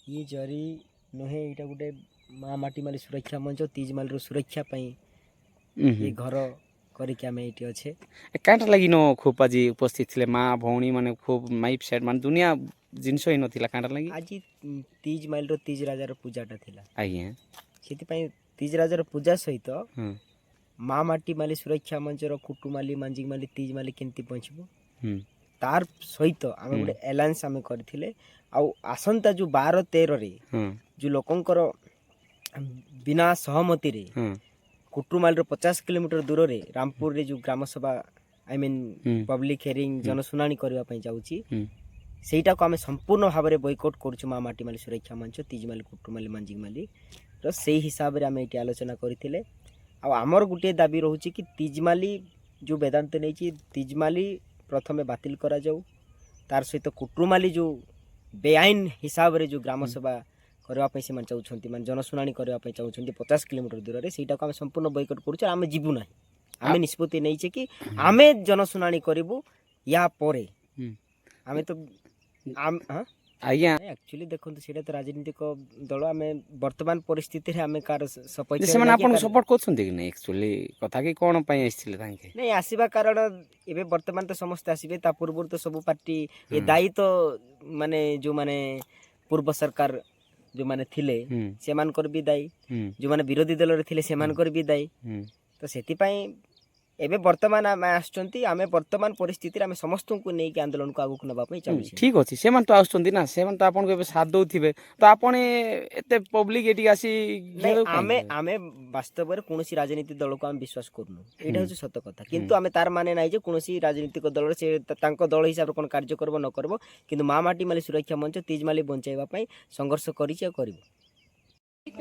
ये जरी नुहे यहाँ गोटे माँ माटीमाली सुरक्षा मंच तीजमाल सुरक्षा ये घर करके आम ये अच्छे काटा लगी न खूब आज उपस्थित थे माँ भौणी मैंने खूब माइप सेट मान दुनिया जिनस ही नाला काटा लगी आज तीज माइल तीज राजार पूजाटा थिला आज्ञा से तीज राजार पूजा सहित माँ माटीमाली सुरक्षा मंचर कुटुमाली मांजिमाली तीजमाली केमती पहुँचबू तार सहित आम गोटे एलायंस आम करथिले आसंता जो 12-13 रे जो लोकंकर बिना सहमति रे कुटुमाल 50 किलोमीटर दूर रे रामपुर रे जो ग्राम सभा आई मीन पब्लिक हियरिंग जनशुनाणी करने जाऊँगी सेटा को आम संपूर्ण भाव में बॉयकॉट करुँ माँ माटीमाली सुरक्षा मंच तीजमाली कुटुमाली मांजिमाली से हिसाब से आम ये आलोचना करते आमर गोटे दाबी रोचे कि तीजमाली जो वेदांत नहीं तीजमाली प्रथम बातिल करा जाऊ तार सहित कुटुमाली जो बेआईन हिसाब रे जो ग्राम सभा करने से चाहते मैं जनशुनाणी करने चाहते 50 किलोमीटर दूर से सहीटा को आम संपूर्ण बॉयकॉट करुँ आम जीवू ना आम निष्पत्ति नहीं कि आम जनशुनाणी करूँ या परे आम तो आज्ञा एक्चुअली देखो सीटा तो राजनीतिक दल आम वर्तमान परिस्थिति आम कार सपोर्ट कर एक्चुअली कथा कि कौन नहीं आसवा कारण एवं वर्तमान तो समस्ते आसवे ता पूर्व तो सब पार्टी ये दायी तो माने जो माने पूर्व सरकार जो माने थिले से मानकर भी दायी जो माने विरोधी दल रे थिले से मानकर भी दायी तो सेति पई एबे वर्तमान आम आसुचंती आमे वर्तमान परिस्थिति आम समस्त को नहीं आंदोलन को आगु नबा पई चाहू ठीक अच्छे से तो आसुचंती ना से तो आपन को साथ दउथिबे तो आपन एते पब्लिक एटी आसी आमे आमे वास्तव रे कोनोसी राजनीतिक दल को आम विश्वास करनु एटा होछ सत्य कथा किंतु आमे तार माने नाही जे कोनोसी राजनीतिक दल रे से तांको दल हिसाब रे कोन कार्य करबो न करबो किंतु माँ माटीमाली सुरक्षा मंच तीजमाली बंचाइबा पई संघर्ष करिछि आ करबो ए